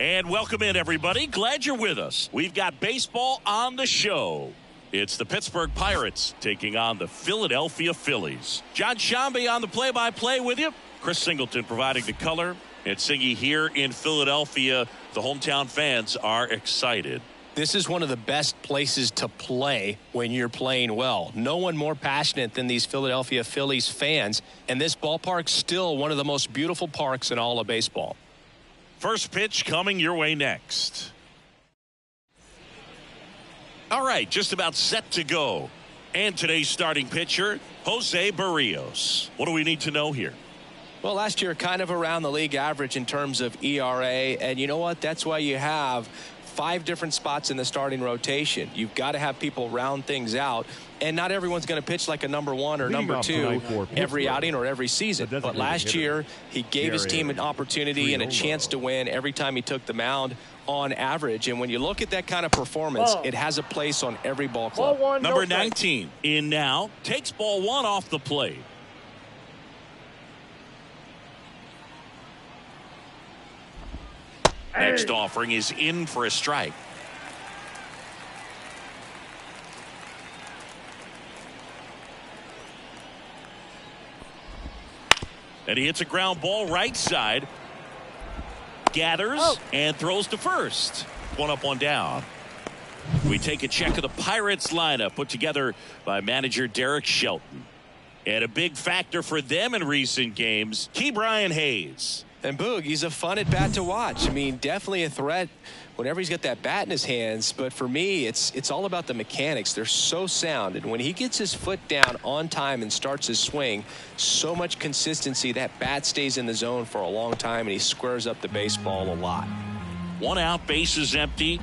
And welcome in, everybody. Glad you're with us. We've got baseball on the show. It's the Pittsburgh Pirates taking on the Philadelphia Phillies. John Shambi on the play-by-play with you. Chris Singleton providing the color. And Singy here in Philadelphia. The hometown fans are excited. This is one of the best places to play when you're playing well. No one more passionate than these Philadelphia Phillies fans. And this ballpark's still one of the most beautiful parks in all of baseball. First pitch coming your way next. All right, just about set to go. And today's starting pitcher, Jose Barrios. What do we need to know here? Well, last year kind of around the league average in terms of ERA. And you know what? That's why you have 5 different spots in the starting rotation. You've got to have people round things out. And not everyone's going to pitch like a number 1 or number 2 every outing or every season. But last year, he gave his team an opportunity and a chance to win every time he took the mound on average. And when you look at that kind of performance, it has a place on every ball club. Number 19 in now, takes ball 1 off the plate. Next offering is in for a strike. And he hits a ground ball right side. Gathers and throws to first. 1 up, 1 down. We take a check of the Pirates lineup put together by manager Derek Shelton. And a big factor for them in recent games, Ke'Bryan Hayes. And Boog, he's a fun at bat to watch. I mean, definitely a threat whenever he's got that bat in his hands. But for me, it's all about the mechanics. They're so sound. And when he gets his foot down on time and starts his swing, so much consistency, that bat stays in the zone for a long time, and he squares up the baseball a lot. 1 out, bases empty.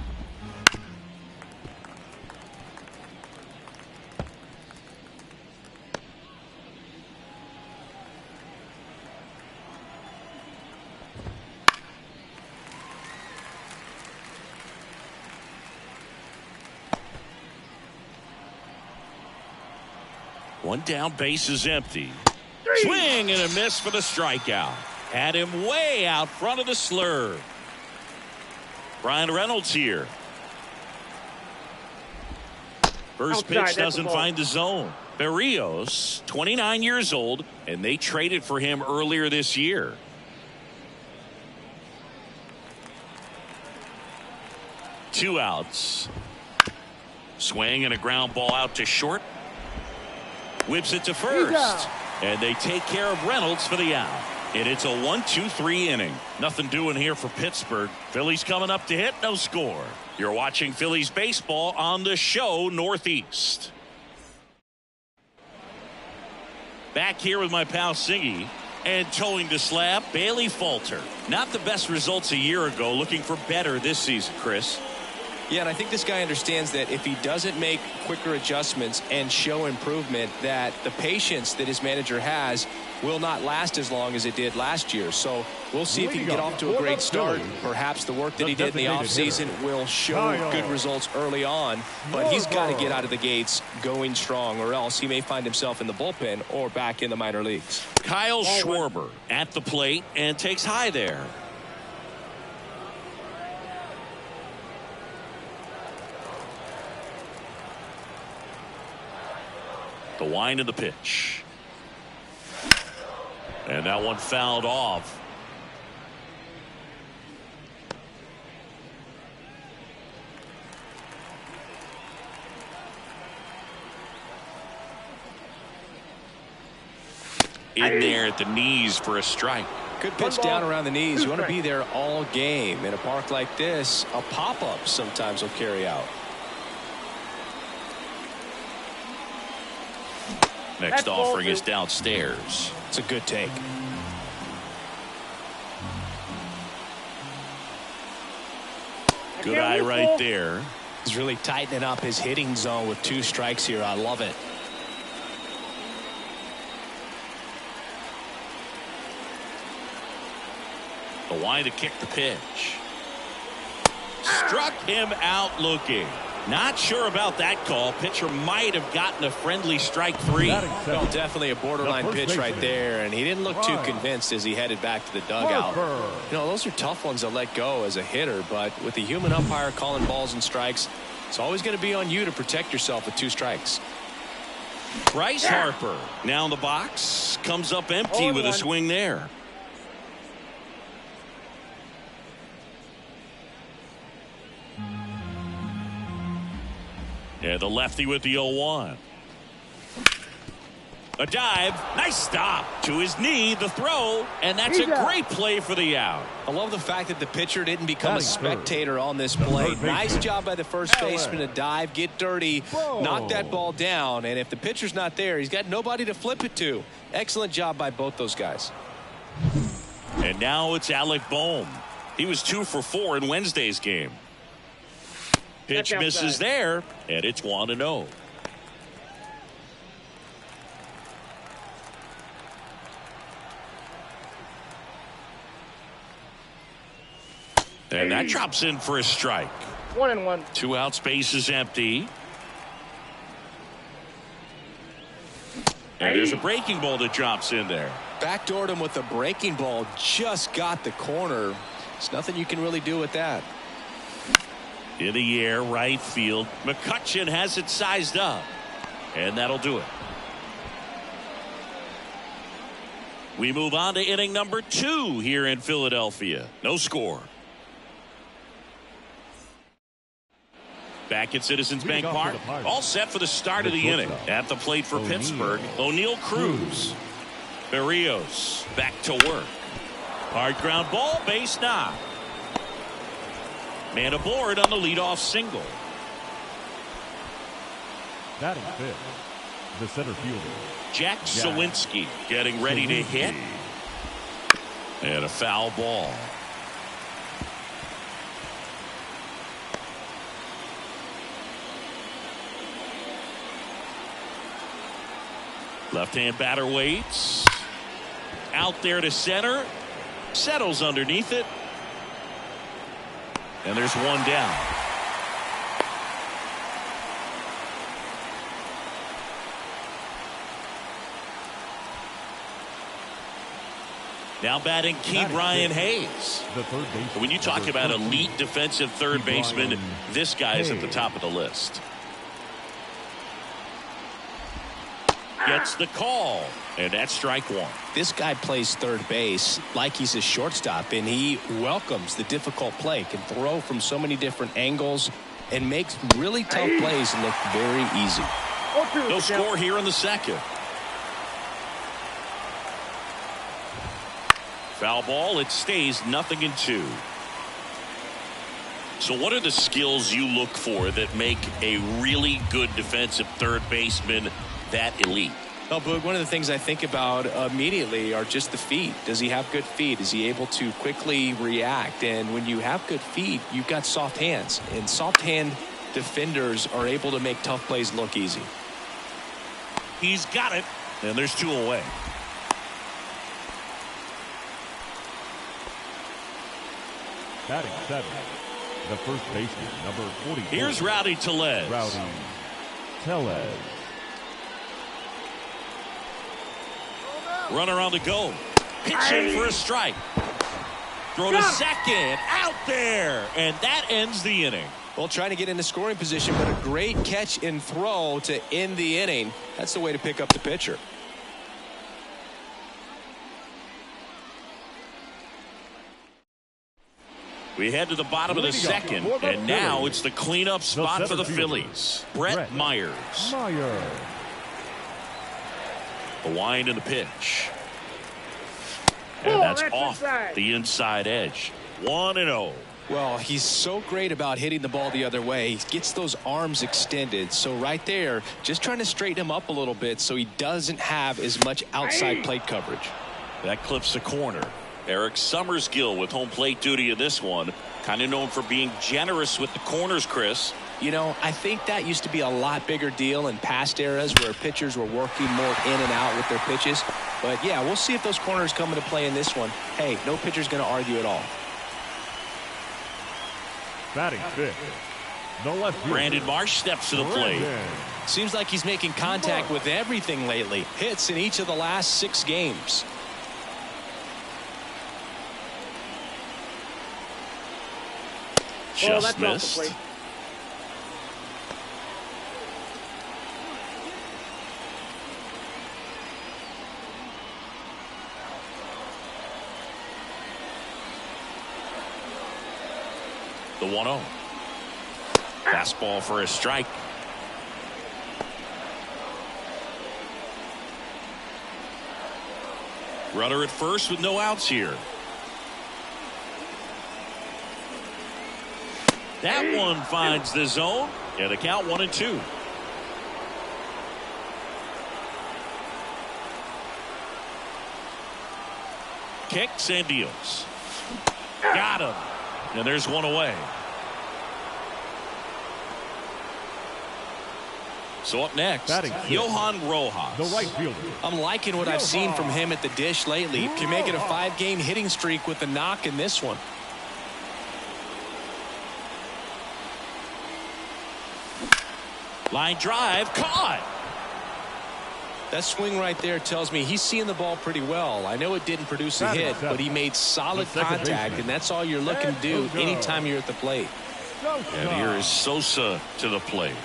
One down, base is empty. Swing and a miss for the strikeout. Had him way out front of the slur. Brian Reynolds here. First pitch doesn't find the zone. Barrios, 29 years old, and they traded for him earlier this year. Two outs. Swing and a ground ball out to short. Whips it to first. And they take care of Reynolds for the out. And it's a 1-2-3 inning. Nothing doing here for Pittsburgh. Phillies coming up to hit, no score. You're watching Phillies baseball on the show Northeast. Back here with my pal Singy. And towing the slab, Bailey Falter. Not the best results a year ago. Looking for better this season, Chris. Yeah, and I think this guy understands that if he doesn't make quicker adjustments and show improvement, that the patience that his manager has will not last as long as it did last year. So we'll see if he can get off to a great start. Perhaps the work that he did in the offseason will show good results early on. But he's got to get out of the gates going strong, or else he may find himself in the bullpen or back in the minor leagues. Kyle Schwarber at the plate and takes high there. The wind of the pitch. And that one fouled off. In there at the knees for a strike. Good pitch down around the knees. You want to be there all game. In a park like this, a pop-up sometimes will carry out. Next offering is downstairs. It's a good take. Good eye right there. He's really tightening up his hitting zone with 2 strikes here. I love it. The wind to kick the pitch. Struck him out looking. Not sure about that call. Pitcher might have gotten a friendly strike 3. Well, definitely a borderline pitch right there, and he didn't look too convinced as he headed back to the dugout. You know, those are tough ones to let go as a hitter, but with the human umpire calling balls and strikes, it's always going to be on you to protect yourself with 2 strikes. Bryce Harper now in the box, comes up empty with a swing there. Yeah, the lefty with the 0-1. A dive, nice stop to his knee, the throw, and that's a great play for the out. I love the fact that the pitcher didn't become a spectator on this play. Nice job by the first baseman to dive, get dirty, knock that ball down, and if the pitcher's not there, he's got nobody to flip it to. Excellent job by both those guys. And now it's Alec Bohm. He was 2 for 4 in Wednesday's game. Pitch misses there, and it's 1-0. And that drops in for a strike. 1-1. 2 outs, base is empty. And there's a breaking ball that drops in there. Backdoored him with the breaking ball, just got the corner. There's nothing you can really do with that. In the air, right field. McCutchen has it sized up. And that'll do it. We move on to inning number 2 here in Philadelphia. No score. Back at Citizens Bank Park. All set for the start of the inning. At the plate for Pittsburgh, O'Neal Cruz. Berrios back to work. Hard ground ball, base knock. Man aboard on the leadoff single. Batting fifth, the center fielder, Jack Sawinski getting ready to hit. And a foul ball. Left-hand batter waits. Out there to center. Settles underneath it. And there's one down. Now batting Key Brian Hayes. the third baseman. When you talk about elite defensive third baseman, this guy is at the top of the list. Gets the call, and that's strike 1. This guy plays third base like he's a shortstop, and he welcomes the difficult play. Can throw from so many different angles and makes really tough plays look very easy. No score here in the second. Foul ball, it stays 0-2. So what are the skills you look for that make a really good defensive third baseman that elite? Well, Boog, one of the things I think about immediately are just the feet. Does he have good feet? Is he able to quickly react? And when you have good feet, you've got soft hands. And soft hand defenders are able to make tough plays look easy. He's got it, and there's 2 away. Batting seventh, the first baseman, number 40. Here's Rowdy Tellez. Rowdy Tellez. Runner on the go. Pitch in for a strike. Throw to second. Out there. And that ends the inning. Well, trying to get into scoring position, but a great catch and throw to end the inning. That's the way to pick up the pitcher. We head to the bottom of the second, and now it's the cleanup spot for the Phillies. Brett Myers. The wind and the pitch. And that's off the inside edge. 1-0. Well, he's so great about hitting the ball the other way. He gets those arms extended. So right there, just trying to straighten him up a little bit so he doesn't have as much outside plate coverage. That clips the corner. Eric Summersgill with home plate duty in this one. Kind of known for being generous with the corners, Chris. You know, I think that used to be a lot bigger deal in past eras where pitchers were working more in and out with their pitches. But, yeah, we'll see if those corners come into play in this one. Hey, no pitcher's going to argue at all. Batting fifth, The left fielder, Brandon Marsh steps to the plate. Seems like he's making contact with everything lately. Hits in each of the last 6 games. Just missed. The 1-0. Fastball for a strike. Runner at first with no outs here. That one finds the zone, and the count 1-2. Kicks and deals. Got him. And there's one away. So up next, Johan Rojas. The right fielder. I'm liking what I've seen from him at the dish lately. Can make it a 5-game hitting streak with the knock in this one. Line drive, caught. That swing right there tells me he's seeing the ball pretty well. I know it didn't produce a hit, but he made solid contact, and that's all you're looking to do anytime you're at the plate. And here is Sosa to the plate.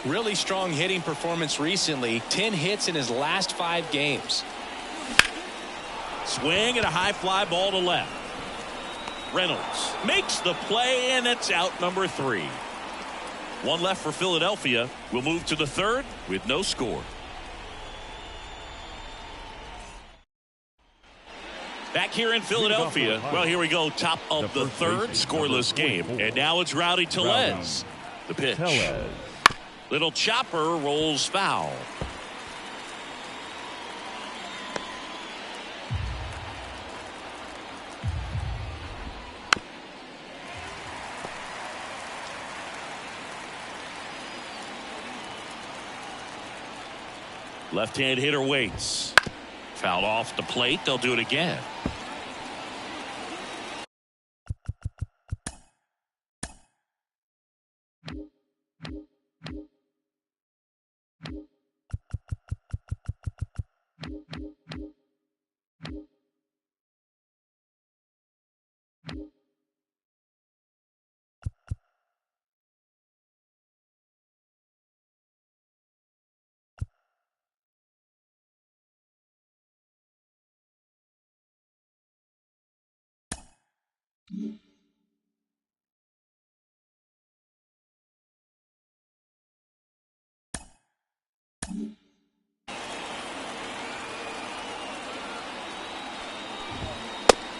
Really strong hitting performance recently. 10 hits in his last 5 games. Swing and a high fly ball to left. Reynolds makes the play, and it's out number 3. One left for Philadelphia. We'll move to the 3rd with no score. Back here in Philadelphia. Well, here we go. Top of the 3rd, scoreless game. And now it's Rowdy Tellez. The pitch. Little chopper rolls foul. Left-hand hitter waits. Fouled off the plate. They'll do it again.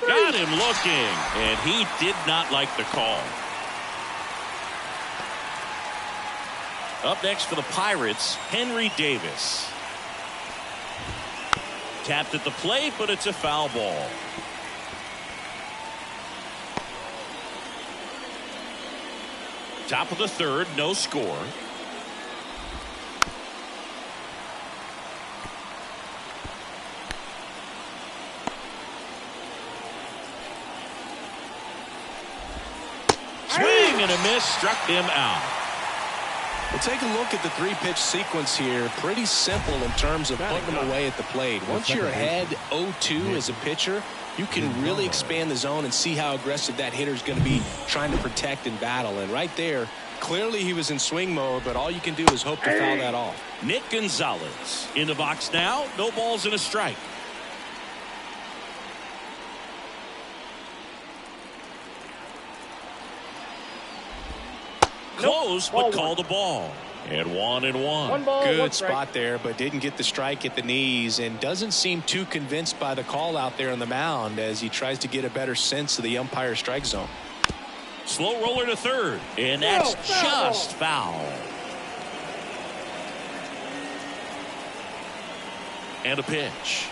Got him looking, and he did not like the call. Up next for the Pirates, Henry Davis. Tapped at the plate, but it's a foul ball. Top of the 3rd, no score. Swing and a miss, struck him out. Well, take a look at the 3-pitch sequence here. Pretty simple in terms of putting them away at the plate. Once you're ahead 0-2 as a pitcher, you can really expand the zone and see how aggressive that hitter's going to be trying to protect and battle. And right there, clearly he was in swing mode, but all you can do is hope to foul that off. Nick Gonzalez in the box now. No balls and a strike. Close, but called the ball. And 1-1. Good spot there, but didn't get the strike at the knees and doesn't seem too convinced by the call out there on the mound as he tries to get a better sense of the umpire strike zone. Slow roller to 3rd, and that's just foul. And a pitch.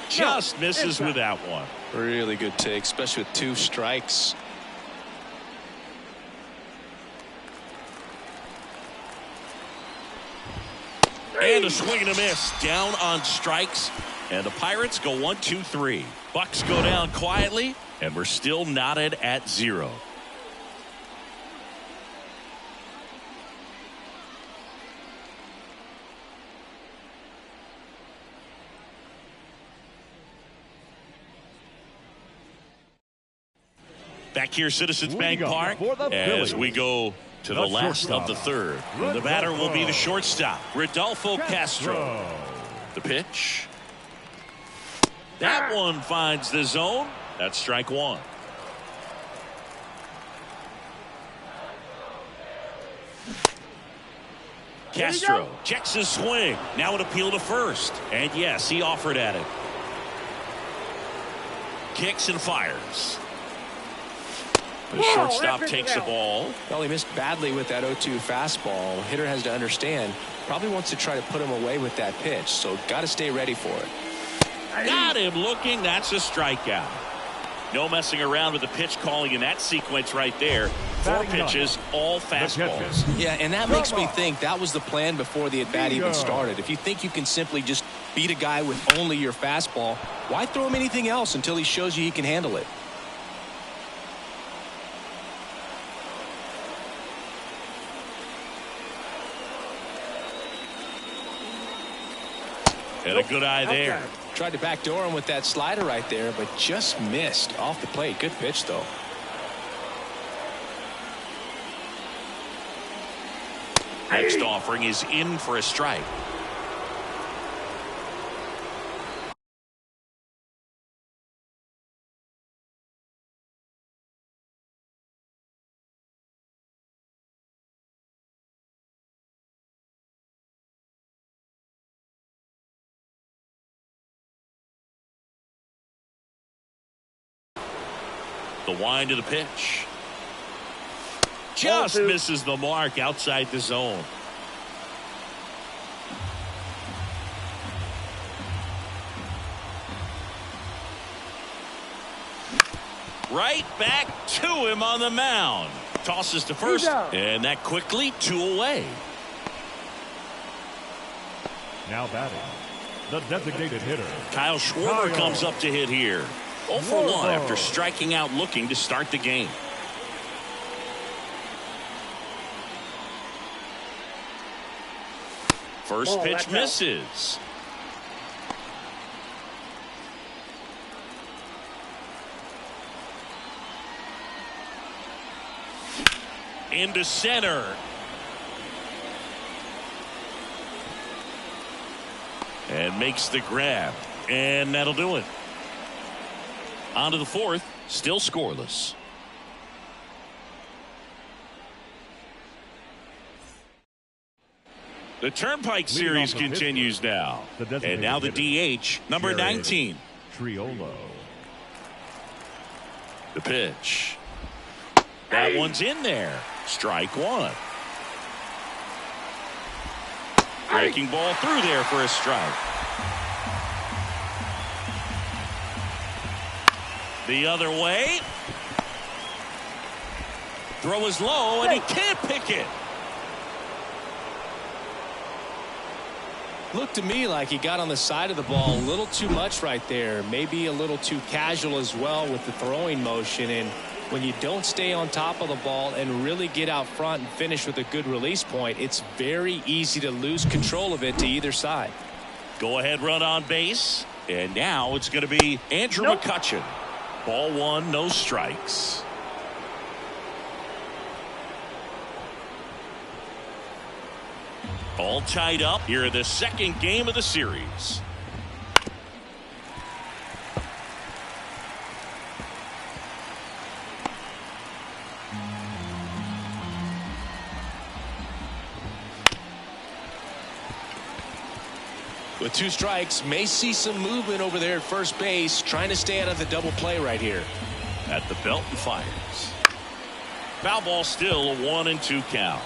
Just misses with that one. Really good take, especially with 2 strikes. And a swing and a miss down on strikes, and the Pirates go 1-2-3. Bucks go down quietly, and we're still knotted at 0. Back here, Citizens Bank Leading Park, for the as Phillies, we go to the last shortstop, of the third. The batter will be the shortstop, Rodolfo Castro. The pitch. That one finds the zone. That's strike one. Castro checks his swing. Now an appeal to first. And yes, he offered at it. Kicks and fires. The shortstop takes the ball. Well, he missed badly with that 0-2 fastball. Hitter has to understand. Probably wants to try to put him away with that pitch. So got to stay ready for it. Got him looking. That's a strikeout. No messing around with the pitch calling in that sequence right there. 4 pitches, all fastballs. Yeah, and that makes me think that was the plan before the at-bat even started. If you think you can simply just beat a guy with only your fastball, why throw him anything else until he shows you he can handle it? And a good eye there. Tried to backdoor him with that slider right there, but just missed off the plate. Good pitch, though. Next offering is in for a strike. The wind of the pitch. Just misses the mark outside the zone. Right back to him on the mound. Tosses to first, and that quickly 2 away. Now batting, the designated hitter, Kyle Schwarber comes up to hit here. 0 for 1 after striking out looking to start the game. First pitch misses. Into center. And makes the grab. And that'll do it. On to the 4th, still scoreless. The Turnpike Series continues now. And now the DH, number 19. Triolo. The pitch. That one's in there. Strike one. Breaking ball through there for a strike. The other way. Throw is low, and he can't pick it. Looked to me like he got on the side of the ball a little too much right there. Maybe a little too casual as well with the throwing motion. And when you don't stay on top of the ball and really get out front and finish with a good release point, it's very easy to lose control of it to either side. Go ahead run on base. And now it's going to be Andrew McCutchen. Ball 1, no strikes. All tied up here in the second game of the series. With 2 strikes, may see some movement over there at first base, trying to stay out of the double play right here. At the belt and fires. Foul ball, still a 1-2 count.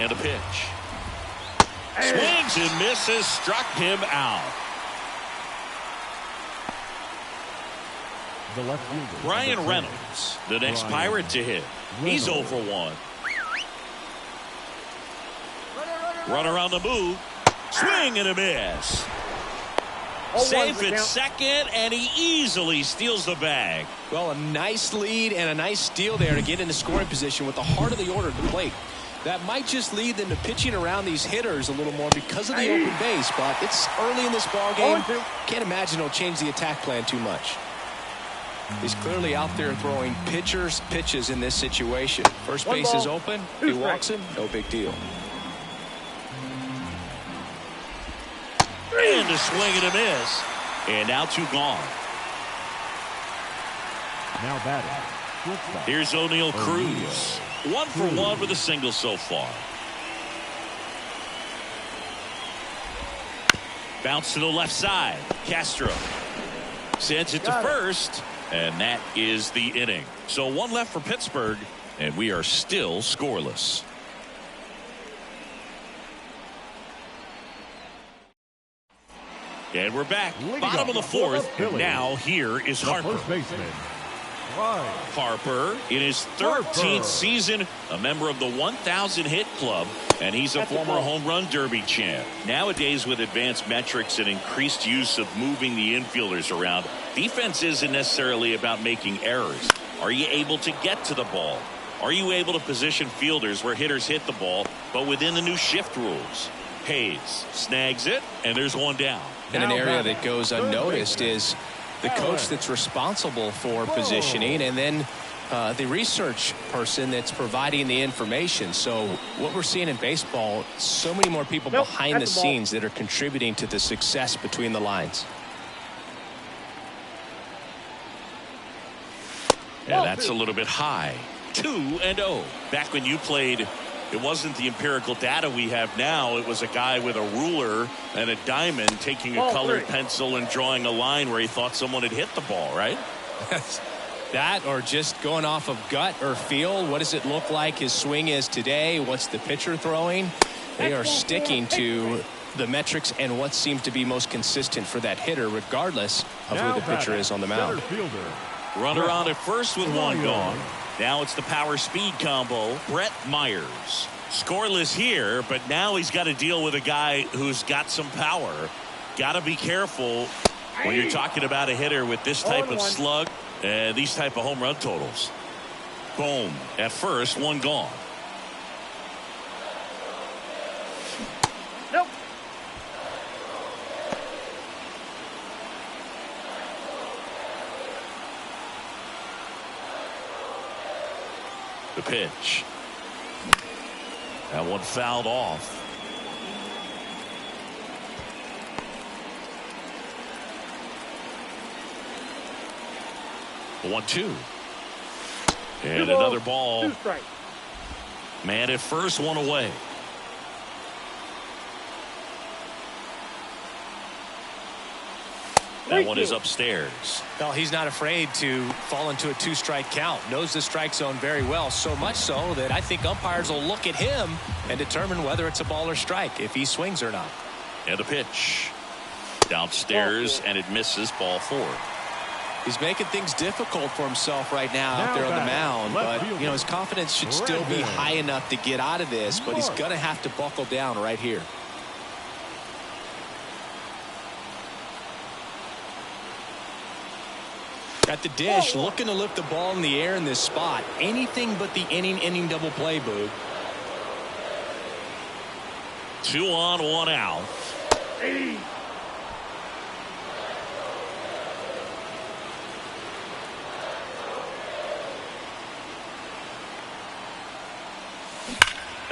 And a pitch. Swings and misses, struck him out. The left fielder, Ryan Reynolds, the next Pirate to hit. He's 0 for 1. Runner on the move. Swing and a miss. Safe at second, and he easily steals the bag. Well, a nice lead and a nice steal there to get into scoring position with the heart of the order at the plate. That might just lead them to pitching around these hitters a little more because of the open base, but it's early in this ball game. Can't imagine it'll change the attack plan too much. He's clearly out there throwing pitches in this situation. First base is open. He walks him. No big deal. And a swing and a miss. And now 2 gone. Now batting. Here's O'Neal Cruz. 1 for 1 with a single so far. Bounce to the left side. Castro sends it to first. And that is the inning. So 1 left for Pittsburgh. And we are still scoreless. And we're back. Bottom of the 4th. And now here is Harper. First baseman. Harper in his 13th season, a member of the 1,000 hit club, and he's a former home run derby champ. Nowadays, with advanced metrics and increased use of moving the infielders around, defense isn't necessarily about making errors. Are you able to get to the ball? Are you able to position fielders where hitters hit the ball, but within the new shift rules? Hayes snags it, and there's 1 down. And an area that goes unnoticed is the coach that's responsible for positioning, and then the research person that's providing the information. So what we're seeing in baseball, so many more people behind the scenes that are contributing to the success between the lines. Yeah, that's a little bit high. 2-0. Back when you played, it wasn't the empirical data we have now. It was a guy with a ruler and a diamond taking a colored pencil and drawing a line where he thought someone had hit the ball, right? That, or just going off of gut or feel. What does it look like his swing is today? What's the pitcher throwing? They are sticking to the metrics and what seems to be most consistent for that hitter, regardless of who the pitcher is on the mound. Runner on at first with 1 gone. Now it's the power speed combo. Brett Myers. Scoreless here, but now he's got to deal with a guy who's got some power. Got to be careful when you're talking about a hitter with this type of slug and these type of home run totals. Boom. At first, 1 gone. Nope. The pitch. That one fouled off. The 1-2. And another ball. 2 strikes. Man at first, 1 away. That one is upstairs. Well, he's not afraid to fall into a 2-strike count. Knows the strike zone very well, so much so that I think umpires will look at him and determine whether it's a ball or strike, if he swings or not. And the pitch. Downstairs, and it misses, ball 4. He's making things difficult for himself right now out there on the mound, but you know, his confidence should still be high enough to get out of this, but he's going to have to buckle down right here. At the dish, looking to lift the ball in the air in this spot. Anything but the inning double play, Boog. 2 on, 1 out.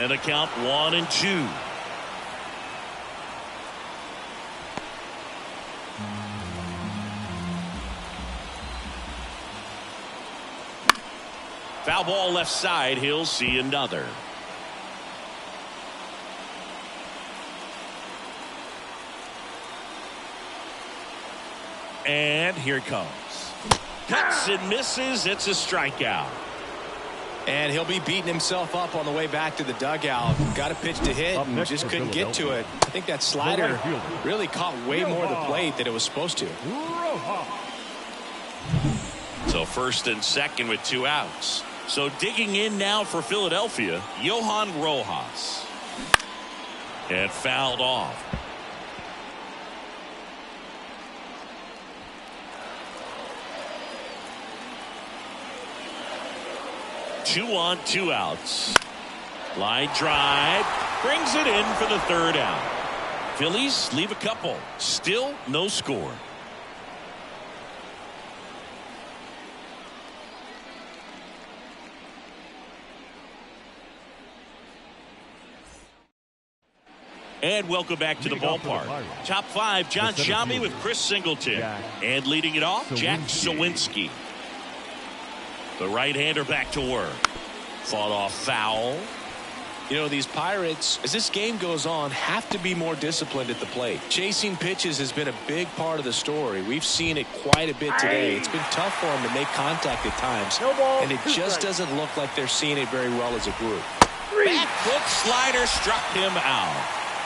And the count 1-2. Foul ball left side. He'll see another. And here it comes. Cuts and misses. It's a strikeout. And he'll be beating himself up on the way back to the dugout. Got a pitch to hit and just couldn't get to it. I think that slider really caught way more of the plate than it was supposed to. So first and second with 2 outs. So digging in now for Philadelphia, Johan Rojas. And fouled off. 2 on, 2 outs. Line drive brings it in for the 3rd out. Phillies leave a couple. Still no score. And welcome back to the ballpark. Top 5, John Sciambi with Chris Singleton. And leading it off, Jack Sawinski. The right-hander back to work. Fought off foul. You know, these Pirates, as this game goes on, have to be more disciplined at the plate. Chasing pitches has been a big part of the story. We've seen it quite a bit today. It's been tough for them to make contact at times, and it just doesn't look like they're seeing it very well as a group. Back foot slider struck him out.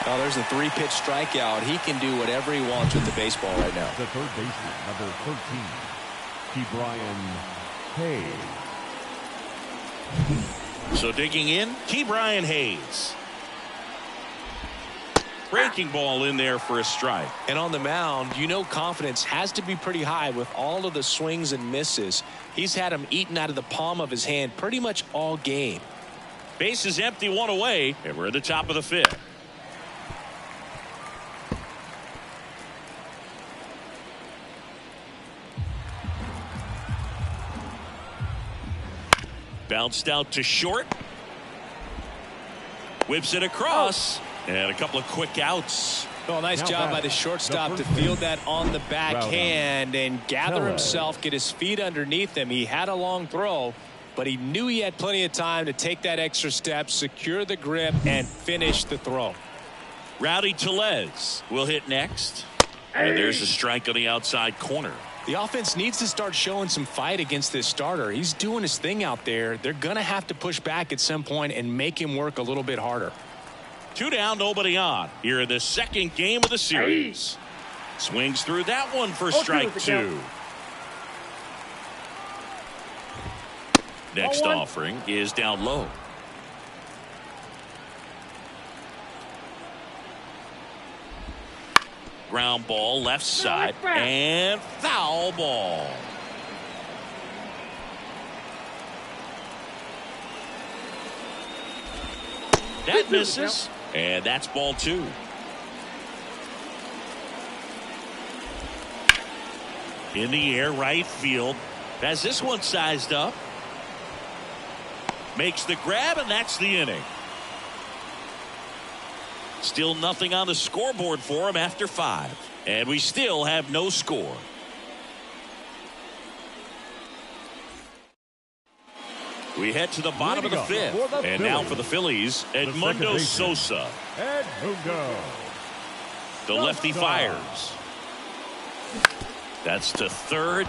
Oh, there's a 3-pitch strikeout. He can do whatever he wants with the baseball right now. The third baseman, number 13, Ke'Bryan Hayes. So digging in, Ke'Bryan Hayes. Breaking ball in there for a strike. And on the mound, you know confidence has to be pretty high with all of the swings and misses. He's had them eaten out of the palm of his hand pretty much all game. Base is empty, 1 away, and we're at the top of the 5th. Bounced out to short. Whips it across. And a couple of quick outs. Oh, nice job by the shortstop to field that on the backhand and gather himself, get his feet underneath him. He had a long throw, but he knew he had plenty of time to take that extra step, secure the grip, and finish the throw. Rowdy Tellez will hit next. And there's a strike on the outside corner. The offense needs to start showing some fight against this starter. He's doing his thing out there. They're going to have to push back at some point and make him work a little bit harder. 2 down, nobody on. Here in the 2nd game of the series. Swings through that one for strike 2. Next offering is down low. Ground ball left side and foul ball. That misses, and that's ball 2. In the air, right field. Has this one sized up. Makes the grab, and that's the inning. Still nothing on the scoreboard for him after 5. And we still have no score. We head to the bottom of the 5th. And now for the Phillies, Edmundo Sosa. The lefty fires. That's to 3rd.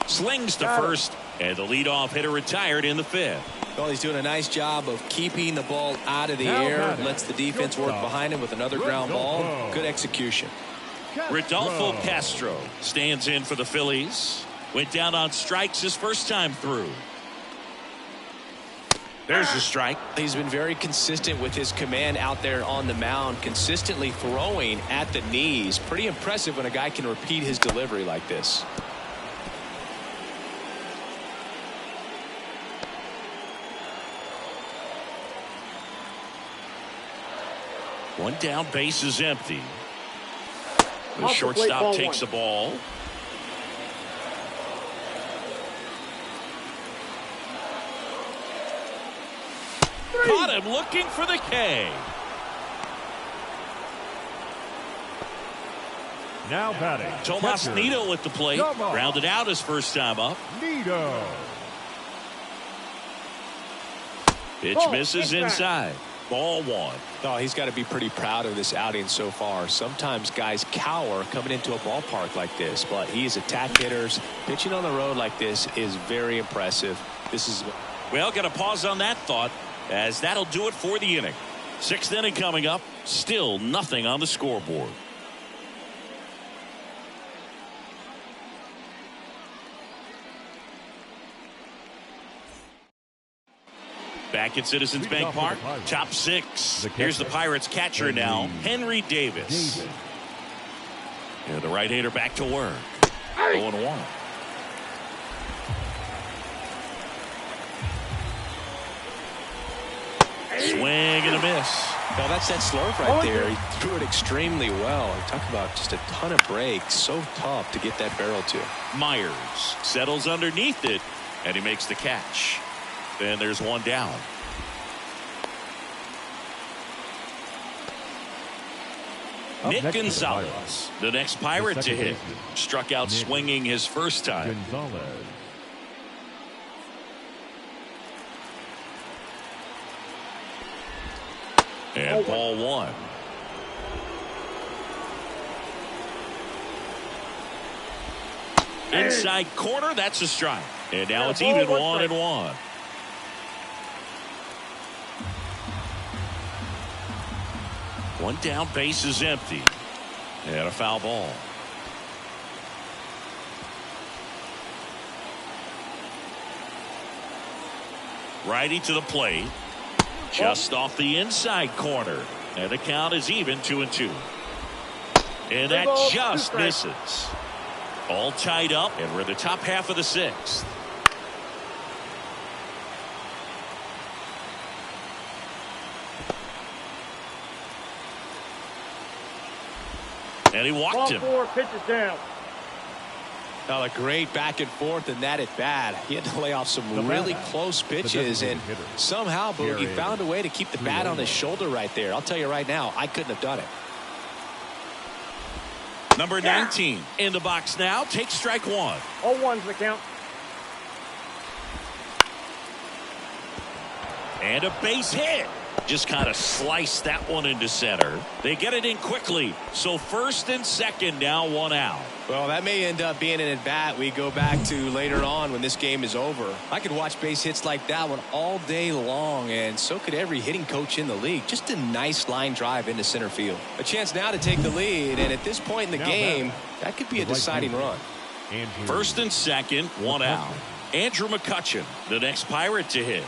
Slings to 1st. And the leadoff hitter retired in the 5th. Well, he's doing a nice job of keeping the ball out of the air. Lets the defense work behind him with another ground ball. Good execution. Rodolfo Castro stands in for the Phillies. Went down on strikes his first time through. There's the strike. He's been very consistent with his command out there on the mound, consistently throwing at the knees. Pretty impressive when a guy can repeat his delivery like this. One down, base is empty. The shortstop takes the ball. Caught him looking for the K. Now batting, Tomas Nido at the plate. Rounded out his first time up. Nido. Pitch misses inside. Ball 1. Oh, he's got to be pretty proud of this outing so far. Sometimes guys cower coming into a ballpark like this, but he's attack hitters. Pitching on the road like this is very impressive. This is. Well, got to pause on that thought, as that'll do it for the inning. 6th inning coming up. Still nothing on the scoreboard. Back at Citizens Bank Park, top 6. Here's the Pirates catcher now, Henry Davis. And the right-hander back to work. 0-1. Swing and a miss. Well, that's that slurve right there. He threw it extremely well. Talk about just a ton of breaks. So tough to get that barrel to. Myers settles underneath it, and he makes the catch. Then there's one down. Nick Gonzalez, the next Pirate to hit. Struck out swinging his first time. Gonzalez. And ball one. Inside corner, that's a strike. And now it's even 1-1. One down, base is empty. And a foul ball. Righty to the plate. Just off the inside corner. And the count is even 2-2. And that just misses. All tied up, and we're in the top half of the sixth. And he walked him. 4 pitches down. Now a great back and forth in that at bat. He had to lay off some really close pitches, and somehow Boogie found a way to keep the bat on his shoulder right there. I'll tell you right now, I couldn't have done it. Number 19 in the box now. Takes strike one. 0-1's the count. And a base hit. Just kind of sliced that one into center. They get it in quickly. So first and second now, one out. Well, that may end up being an at-bat we go back to later on when this game is over. I could watch base hits like that one all day long, and so could every hitting coach in the league. Just a nice line drive into center field. A chance now to take the lead, and at this point in the game, that could be a deciding run. First and second, one out. Andrew McCutchen, the next Pirate to hit.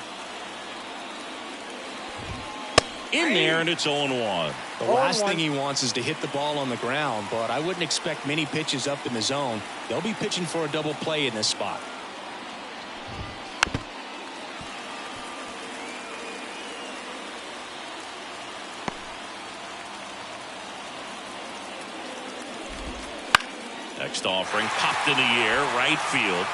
In there, and it's 0-1. The last thing he wants is to hit the ball on the ground, but I wouldn't expect many pitches up in the zone. They'll be pitching for a double play in this spot. Next offering popped in the air, right field.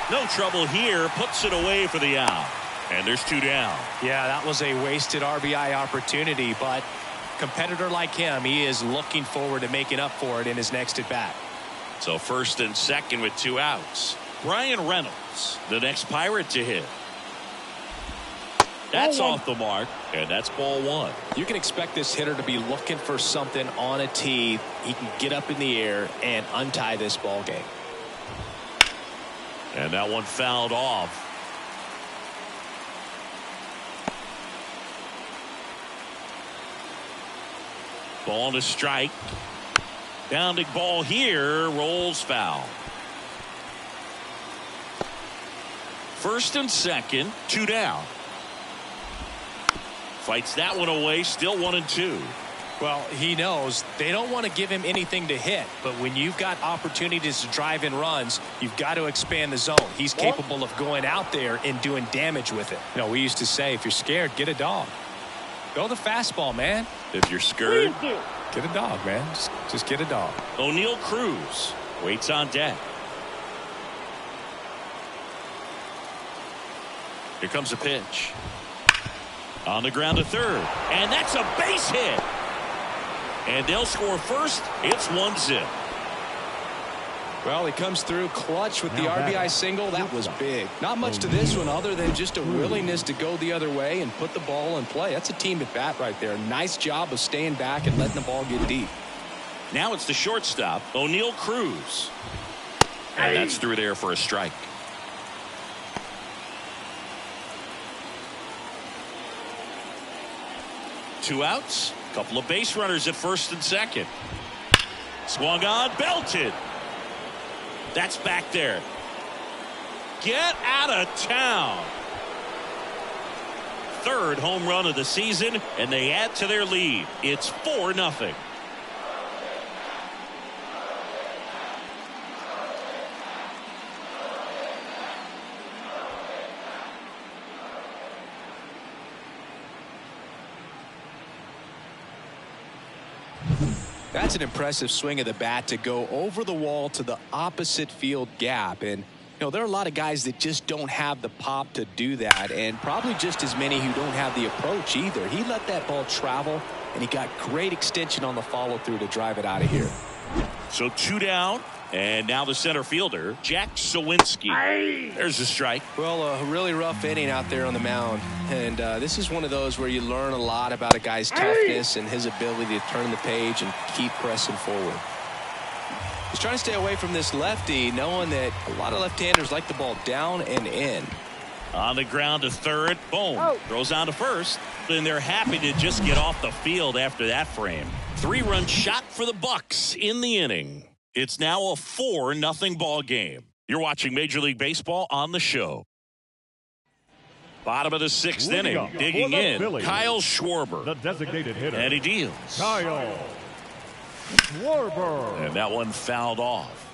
No trouble here, puts it away for the out. And there's two down. Yeah, that was a wasted RBI opportunity, but competitor like him, he is looking forward to making up for it in his next at bat. So first and second with two outs. Brian Reynolds, the next Pirate to hit. That's off the mark, and that's ball one. You can expect this hitter to be looking for something on a tee. He can get up in the air and untie this ball game. And that one fouled off. Ball to strike. Bounding ball here, rolls foul. First and second, two down. Fights that one away, still 1-2. Well, he knows they don't want to give him anything to hit, but when you've got opportunities to drive in runs, you've got to expand the zone. He's capable of going out there and doing damage with it. You know, we used to say, if you're scared, get a dog. Go the fastball, man. If you're scared, get a dog, man. Just get a dog. O'Neal Cruz waits on deck. Here comes a pitch. On the ground to third. And that's a base hit. And they'll score first. It's 1-0. Well, he comes through clutch with the RBI single. That was big. Not much to this one other than just a willingness to go the other way and put the ball in play. That's a team at bat right there. Nice job of staying back and letting the ball get deep. Now it's the shortstop, O'Neal Cruz. And that's through there for a strike. Two outs. Couple of base runners at first and second. Swung on, belted. That's back there. Get out of town. Third home run of the season, and they add to their lead. It's 4-0. That's an impressive swing of the bat to go over the wall to the opposite field gap. And, there are a lot of guys that just don't have the pop to do that, and probably just as many who don't have the approach either. He let that ball travel, and he got great extension on the follow-through to drive it out of here. So 2 down, and now the center fielder, Jack Sawinski. There's a strike. Well, a really rough inning out there on the mound, and this is one of those where you learn a lot about a guy's toughness and his ability to turn the page and keep pressing forward. He's trying to stay away from this lefty, knowing that a lot of left-handers like the ball down and in. On the ground to third. Boom. Throws on to first. And they're happy to just get off the field after that frame. 3-run shot for the Bucks in the inning. It's now a 4-0 ball game. You're watching Major League Baseball on the show. Bottom of the 6th inning. Digging in. Phillies, Kyle Schwarber. the designated hitter. And he deals. Kyle Schwarber. And that one fouled off.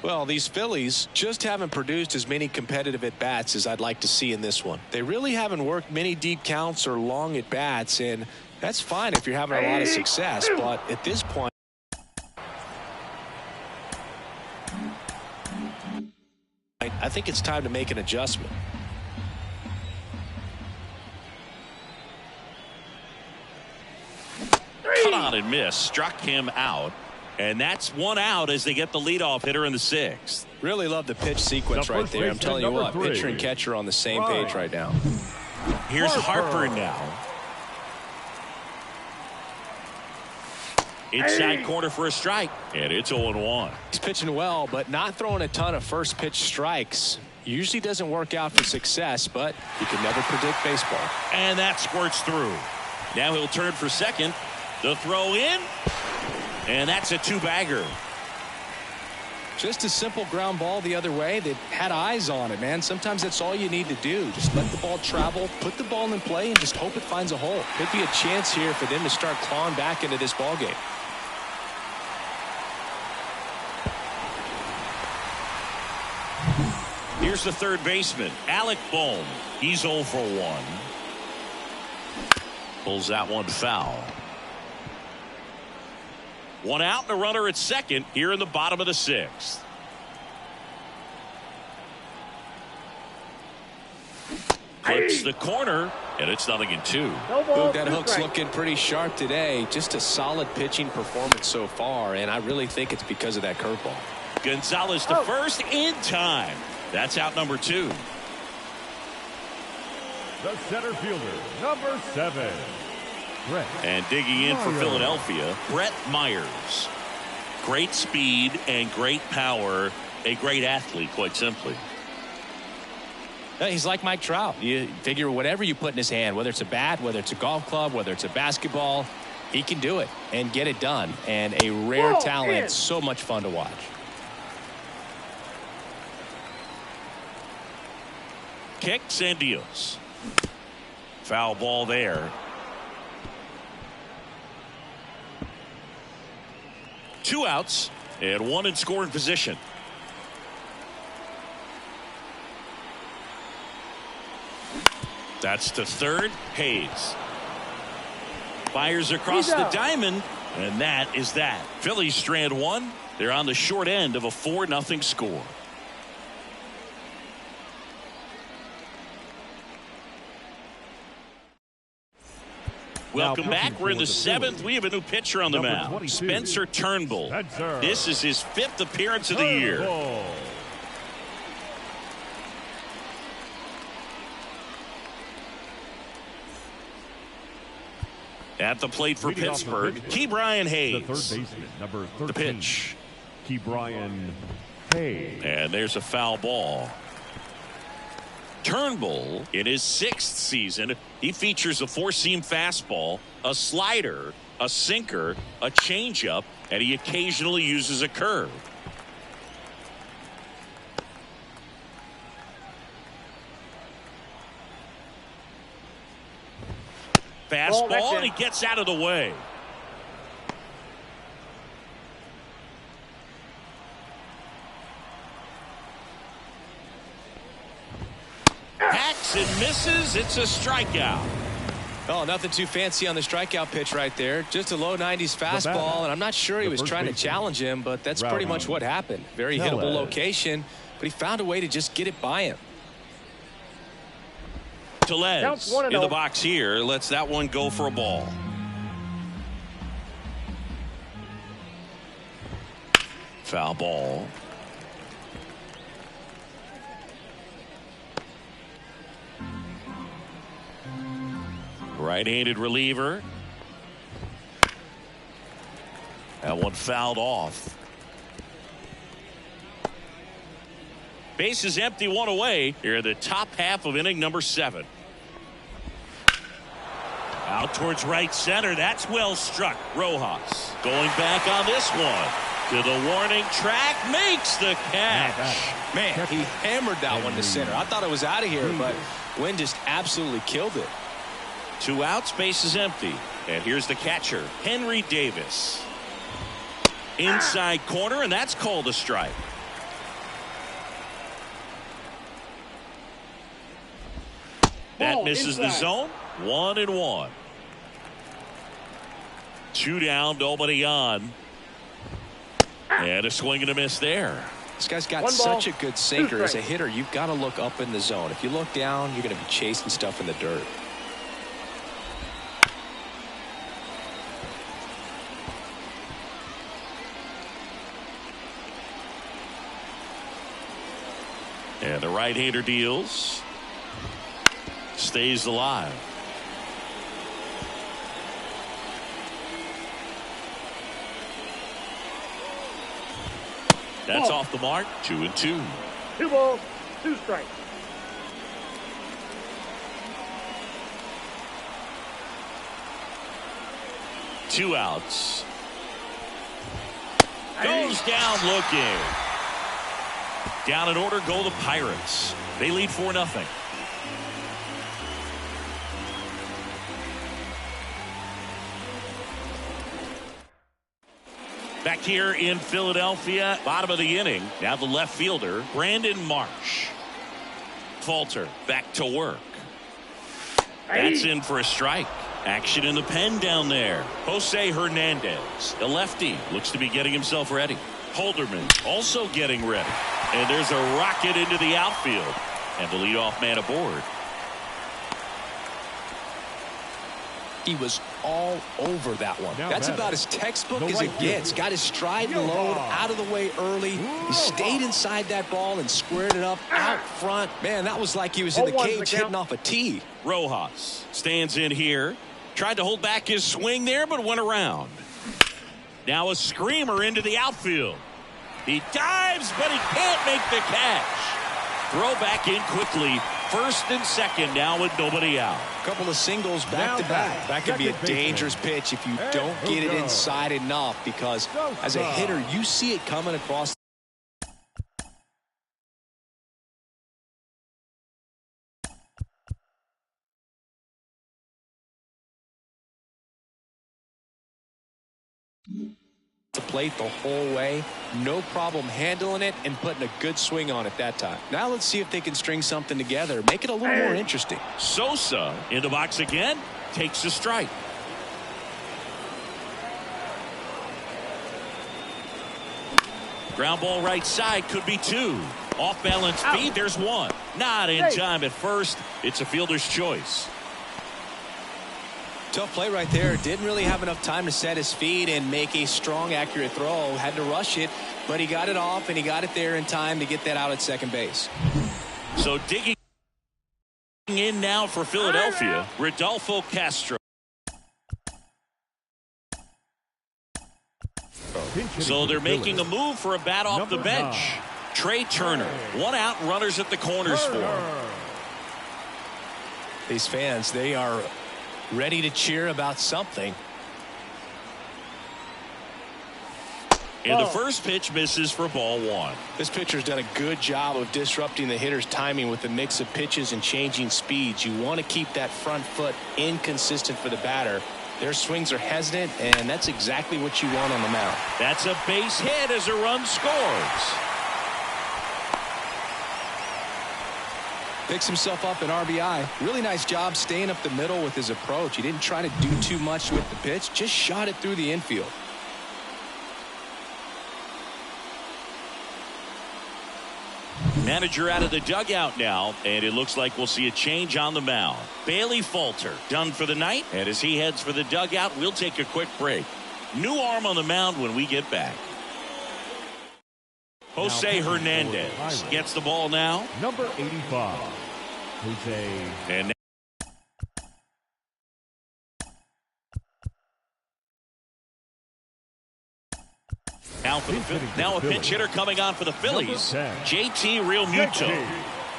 Well, these Phillies just haven't produced as many competitive at-bats as I'd like to see in this one. They really haven't worked many deep counts or long at-bats, and that's fine if you're having a lot of success. But at this point, I think it's time to make an adjustment. Cut on and miss. Struck him out. And that's 1 out as they get the leadoff hitter in the 6th. Really love the pitch sequence right there. I'm telling you what, pitcher and catcher on the same page right now. Here's Harper now. Inside corner for a strike. And it's 0-1. He's pitching well, but not throwing a ton of first pitch strikes. Usually doesn't work out for success, but you can never predict baseball. And that squirts through. Now he'll turn for second. The throw in. And that's a 2-bagger. Just a simple ground ball the other way that had eyes on it, man. Sometimes that's all you need to do. Just let the ball travel, put the ball in play, and just hope it finds a hole. Could be a chance here for them to start clawing back into this ball game. Here's the third baseman, Alec Bohm. He's 0 for 1. Pulls that one foul. 1 out and a runner at second here in the bottom of the 6th. Clips the corner, and it's 0-2. Boog, that hook's looking pretty sharp today. Just a solid pitching performance so far, and I really think it's because of that curveball. Gonzalez to first in time. That's out number 2. The center fielder, number 7. Brett. And digging in for Philadelphia, Brett Myers. Great speed and great power. A great athlete, quite simply. He's like Mike Trout. You figure whatever you put in his hand, whether it's a bat, whether it's a golf club, whether it's a basketball, he can do it and get it done. And a rare talent, so much fun to watch. Kicks and deals. Foul ball there. 2 outs and 1 in scoring position. That's to third. Hayes fires across the diamond, and that is that. Phillies strand 1. They're on the short end of a 4-0 score. Welcome back. We're in the 7th. We have a new pitcher on the mound, Spencer Turnbull. This is his 5th appearance of the year. At the plate for Pittsburgh, Ke'Bryan Hayes. The third baseman, number 13. The pitch. Ke'Bryan Hayes. And there's a foul ball. Turnbull, in his 6th season, he features a 4-seam fastball, a slider, a sinker, a changeup, and he occasionally uses a curve. Fastball, and he gets out of the way. Hacks and misses. It's a strikeout. Oh, nothing too fancy on the strikeout pitch right there. Just a low 90s fastball, and I'm not sure he was trying to challenge him, but that's pretty much what happened. Very hittable location, but he found a way to just get it by him. Tellez in the box here lets that one go for a ball. Foul ball. Right-handed reliever. That one fouled off. Base is empty, one away. Here in the top half of inning number 7. Out towards right center. That's well struck. Rojas going back on this one. To the warning track. Makes the catch. Man, he hammered that one to center. I thought it was out of here, but Wynn just absolutely killed it. 2 outs, base is empty. And here's the catcher, Henry Davis. Inside corner, and that's called a strike. That misses the zone. 1-1. 2 down, nobody on. And a swing and a miss there. This guy's got such a good sinker. As a hitter, you've got to look up in the zone. If you look down, you're going to be chasing stuff in the dirt. And the right-hander deals. Stays alive. That's off the mark. 2-2. 2 balls, 2 strikes. Two outs. Goes down looking. Down in order go the Pirates. They lead 4-0. Back here in Philadelphia, bottom of the inning. Now the left fielder, Brandon Marsh. Falter back to work. That's in for a strike. Action in the pen down there. Jose Hernandez, the lefty, looks to be getting himself ready. Holderman also getting ready. And there's a rocket into the outfield. And the leadoff man aboard. He was all over that one. That's about as textbook as it gets. Got his stride and load out of the way early. He stayed inside that ball and squared it up out front. Man, that was like he was in the cage hitting off a tee. Rojas stands in here. Tried to hold back his swing there, but went around. Now a screamer into the outfield. He dives, but he can't make the catch. Throw back in quickly. First and second now with nobody out. A couple of singles back to back. That could be a dangerous pitch if you don't get it inside enough, because as a hitter, you see it coming across. The plate the whole way, no problem handling it and putting a good swing on it that time. Now let's see if they can string something together, make it a little more interesting. Sosa in the box again, takes a strike. Ground ball right side, could be 2. Off balance feed, there's 1. Not in time at first. It's a fielder's choice. Tough play right there. Didn't really have enough time to set his feet and make a strong, accurate throw. Had to rush it, but he got it off and he got it there in time to get that out at second base. So digging in now for Philadelphia, Rodolfo Castro. So they're making a move for a bat off the bench. Trey Turner, 1 out, runners at the corners for him. These fans, they are ready to cheer about something. And the first pitch misses for ball 1. This pitcher's done a good job of disrupting the hitter's timing with the mix of pitches and changing speeds. You want to keep that front foot inconsistent for the batter. Their swings are hesitant, and that's exactly what you want on the mound. That's a base hit as a run scores. Picks himself up an RBI. Really nice job staying up the middle with his approach. He didn't try to do too much with the pitch, just shot it through the infield. Manager out of the dugout now, and it looks like we'll see a change on the mound. Bailey Falter done for the night, and as he heads for the dugout, we'll take a quick break. New arm on the mound when we get back. Jose Hernandez gets the ball now. Number 85, Jose. And now a pinch hitter coming on for the Phillies, JT Realmuto.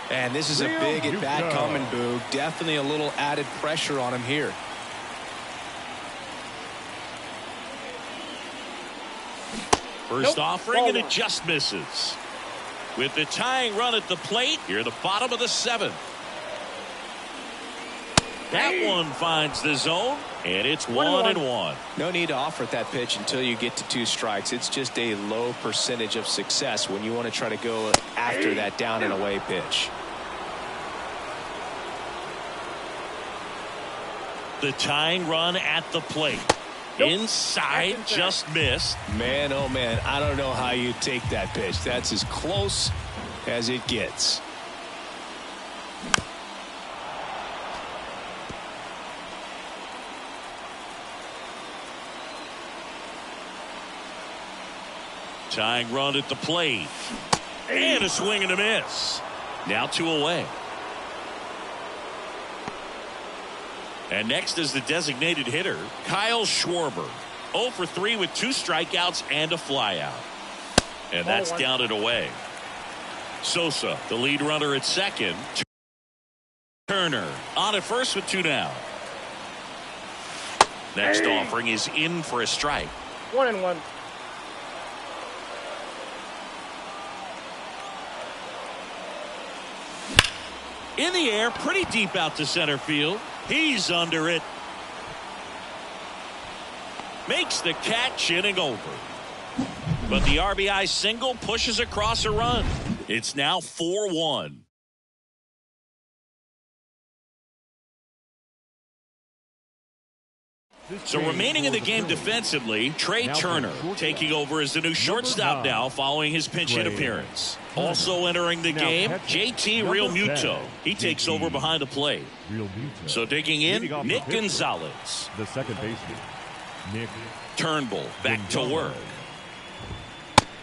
And this is a big at bat coming, Boog. Definitely a little added pressure on him here. First offering, and it just misses. With the tying run at the plate, here the bottom of the 7th. That one finds the zone, and it's 1-1. No need to offer that pitch until you get to 2 strikes. It's just a low percentage of success when you want to try to go after that down and away pitch. The tying run at the plate. Inside, just missed. Man, oh man, I don't know how you take that pitch. That's as close as it gets. Tying run at the plate. And a swing and a miss. Now 2 away. And next is the designated hitter, Kyle Schwarber. 0 for 3 with 2 strikeouts and a flyout. And that's down and away. Sosa, the lead runner at second. Turner on at first with 2 down. Next offering is in for a strike. 1-1. In the air, pretty deep out to center field. He's under it. Makes the catch, inning over. But the RBI single pushes across a run. It's now 4-1. So remaining in the game defensively, Trey Turner taking over as the new shortstop now following his pinch hit appearance. Also entering the game, JT Realmuto. He takes over behind the plate. So digging in, Nick Gonzalez. The second baseman, Nick Turnbull back to work.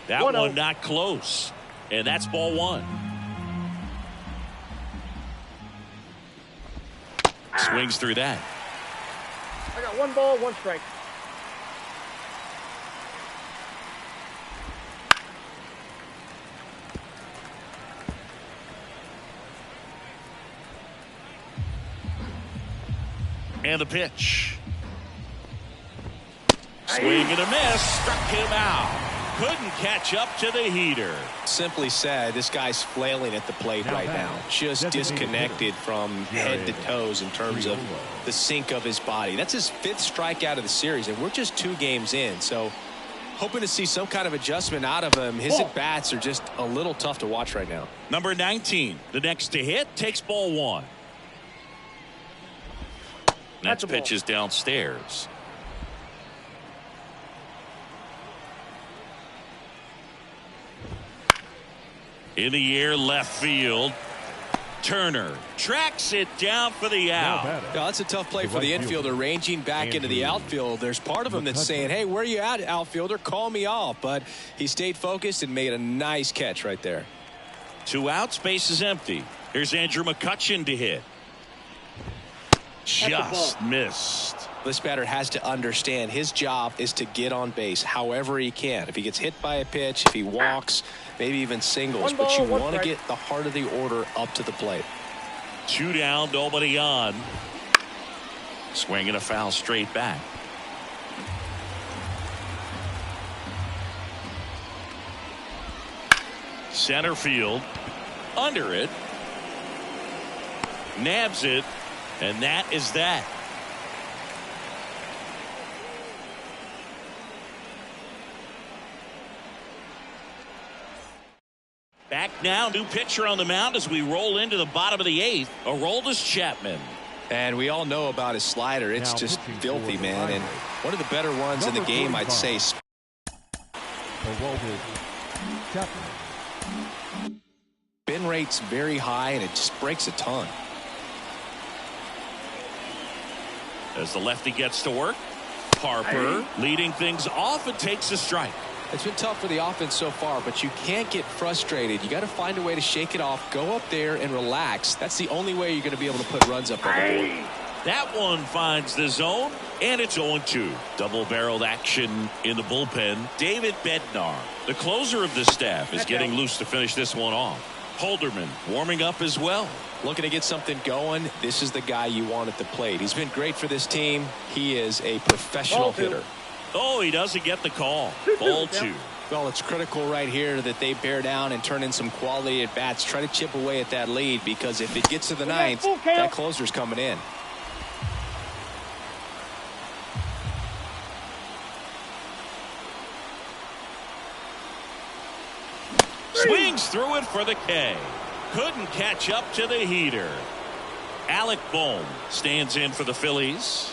That one not close. And that's ball 1. Swings through that. I got 1 ball, 1 strike. And the pitch. Swing and a miss. Struck him out. Couldn't catch up to the heater. Simply said, this guy's flailing at the plate right now. Just disconnected from head to toes in terms of the sink of his body. That's his 5th strikeout of the series, and we're just 2 games in. So hoping to see some kind of adjustment out of him. His at-bats are just a little tough to watch right now. Number 19, the next to hit, takes ball 1. Next pitch is downstairs. In the air, left field. Turner tracks it down for the out. Yeah, that's a tough play for the infielder, ranging back into the outfield. There's part of him that's saying, hey, where you at, outfielder? Call me off. But he stayed focused and made a nice catch right there. 2 outs, base is empty. Here's Andrew McCutchen to hit. Just missed. This batter has to understand his job is to get on base however he can. If he gets hit by a pitch, if he walks, maybe even singles, but you want to get the heart of the order up to the plate. 2 down, nobody on. Swing and a foul straight back. Center field, under it, nabs it, and that is that. Back now, new pitcher on the mound as we roll into the bottom of the 8th. Aroldis Chapman. And we all know about his slider. It's Now just pitching filthy, for man. the And one of the better ones in the Number game, I'd 45. say. Aroldis Chapman. Spin rate's very high, and it just breaks a ton. As the lefty gets to work, Harper leading things off and takes a strike. It's been tough for the offense so far, but you can't get frustrated. You got to find a way to shake it off, go up there and relax. That's the only way you're going to be able to put runs up on the board. That one finds the zone, and it's 0-2. Double-barreled action in the bullpen. David Bednar, the closer of the staff, is getting loose to finish this one off. Holderman warming up as well. Looking to get something going. This is the guy you want at the plate. He's been great for this team. He is a professional hitter. Oh, he doesn't get the call. Ball 2. Well, it's critical right here that they bear down and turn in some quality at bats. Try to chip away at that lead, because if it gets to the 9th, that closer's coming in. Swings through it for the K. Couldn't catch up to the heater. Alec Bohm stands in for the Phillies.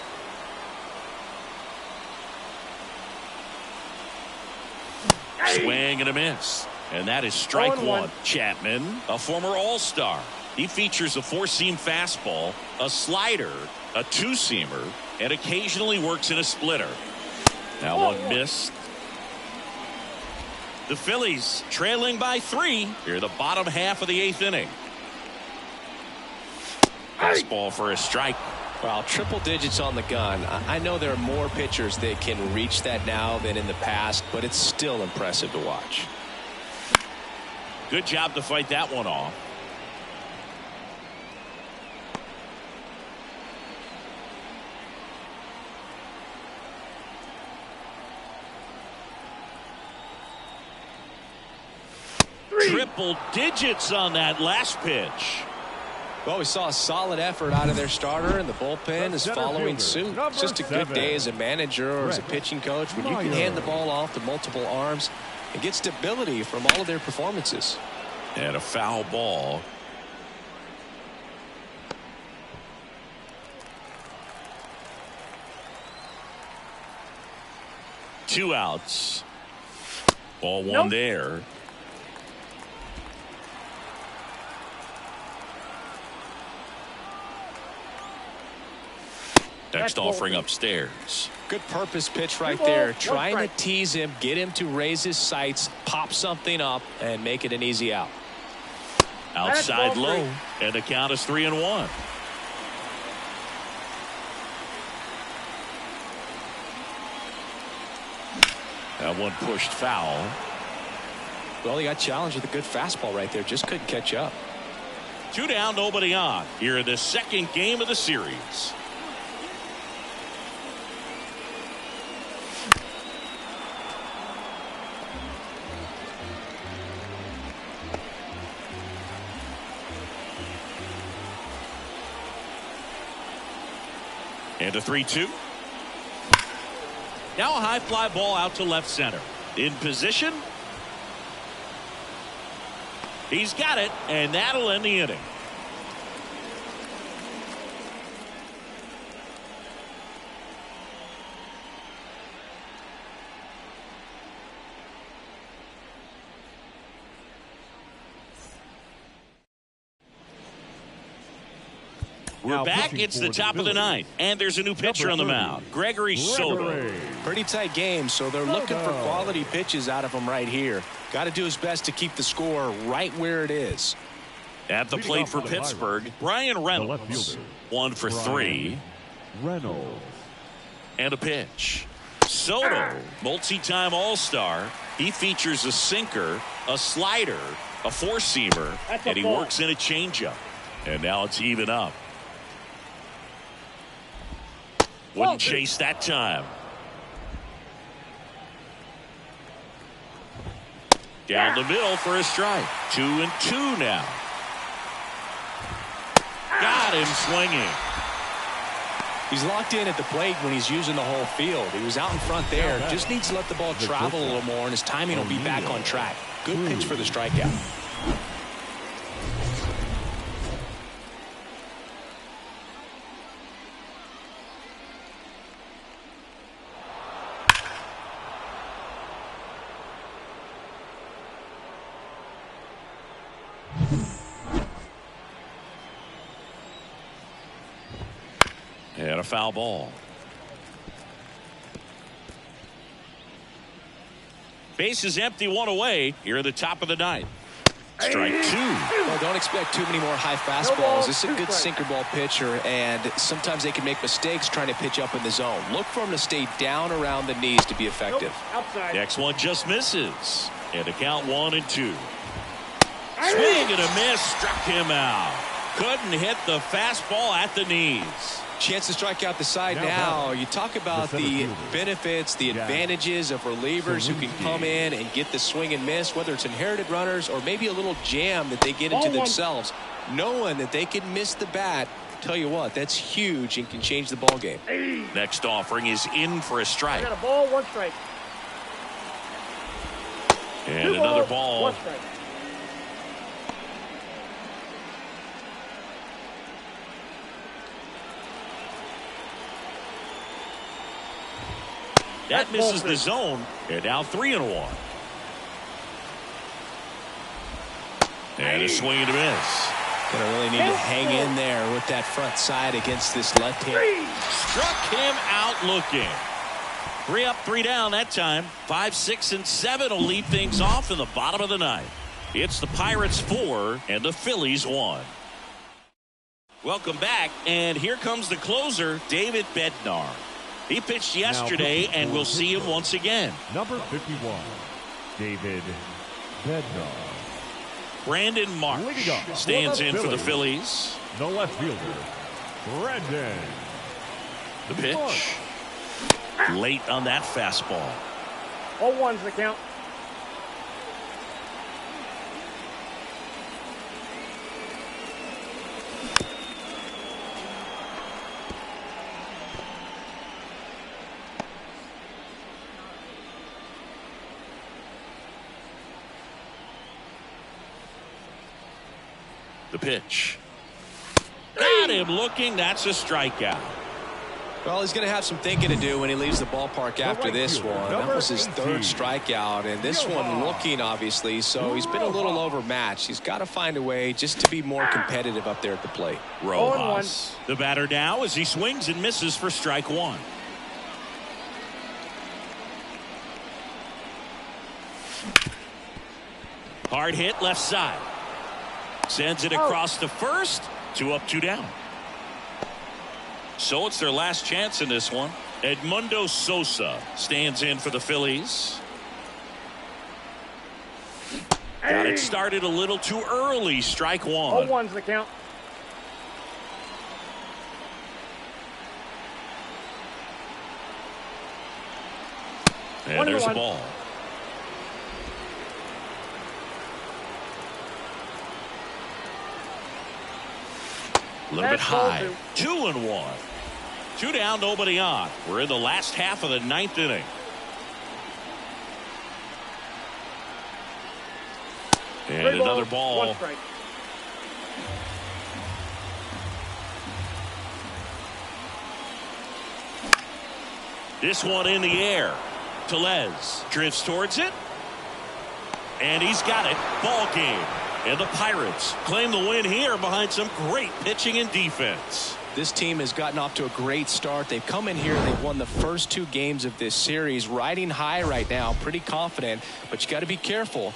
Swing and a miss. And that is strike 1. Chapman, a former All-Star. He features a 4-seam fastball, a slider, a 2-seamer, and occasionally works in a splitter. Now one missed. The Phillies trailing by 3 here in the bottom half of the 8th inning. Fastball for a strike. Well, triple digits on the gun. I know there are more pitchers that can reach that now than in the past, but it's still impressive to watch. Good job to fight that one off. Triple digits on that last pitch. Well, we saw a solid effort out of their starter, and the bullpen is following suit. It's just a good day as a manager or as a pitching coach when you can hand the ball off to multiple arms and get stability from all of their performances. And a foul ball. Two outs. Ball 1 there. Next offering upstairs. Good purpose pitch right there. Trying to tease him, get him to raise his sights, pop something up, and make it an easy out. Outside low, and the count is 3-1. That one pushed foul. Well, he got challenged with a good fastball right there. Just couldn't catch up. 2 down, nobody on here in the 2nd game of the series. And a 3-2. Now a high fly ball out to left center. In position. He's got it, and that'll end the inning. We're back. It's the top of the 9th, and there's a new pitcher on the mound, Gregory Soto. Pretty tight game, so they're looking for quality pitches out of him right here. Got to do his best to keep the score right where it is. At the plate for Pittsburgh, Brian Reynolds, 1 for 3. Reynolds. And a pitch. Soto, multi-time All-Star. He features a sinker, a slider, a 4-seamer, and he works in a changeup. And now it's even up. Wouldn't chase that time. Down the middle for a strike. 2-2 now. Got him swinging. He's locked in at the plate when he's using the whole field. He was out in front there. Just needs to let the ball travel a little more, and his timing will be back on track. Good pitch for the strikeout. And a foul ball. Base is empty, one away here at the top of the ninth. Strike two. Well, don't expect too many more high fastballs. This is a good sinker ball pitcher, and sometimes they can make mistakes trying to pitch up in the zone. Look for him to stay down around the knees to be effective. Outside. Next one just misses. And to count 1-2. Swing and a miss. Struck him out. Couldn't hit the fastball at the knees. Chance to strike out the side now. You talk about the benefits, the advantages of relievers who can come in and get the swing and miss, whether it's inherited runners or maybe a little jam that they get into themselves. Knowing that they can miss the bat, tell you what, that's huge and can change the ball game. Next offering is in for a strike. I got a ball, 1 strike. And another ball. 1 strike. That misses the zone. And now 3-1. And a swing and a miss. Gonna really need to hang in there with that front side against this left hand. Struck him out looking. 3 up, 3 down that time. 5, 6, and 7 will lead things off in the bottom of the ninth. It's the Pirates 4 and the Phillies 1. Welcome back, and here comes the closer, David Bednar. He pitched yesterday, and we'll see him once again. Number 51, David Bednar. Brandon Marsh stands in for the Phillies. The left fielder, Brandon. The pitch. Late on that fastball. 0-1's the count. The pitch. Got him looking. That's a strikeout. Well, he's going to have some thinking to do when he leaves the ballpark after this one. That was his 3rd strikeout, and this one looking, obviously, so he's been a little overmatched. He's got to find a way just to be more competitive up there at the plate. Rojas. The batter now as he swings and misses for strike 1. Hard hit left side. Sends it across to first. 2 up, 2 down. So it's their last chance in this one. Edmundo Sosa stands in for the Phillies. Got it started a little too early. Strike 1. 0-1's the count. And there's a ball. A little bit high. 2-1. 2 down, nobody on. We're in the last half of the 9th inning. And another ball. 1 strike. This one in the air. Tellez drifts towards it. And he's got it. Ball game. And the Pirates claim the win here behind some great pitching and defense. This team has gotten off to a great start. They've come in here. They've won the first 2 games of this series. Riding high right now. Pretty confident. But you got to be careful.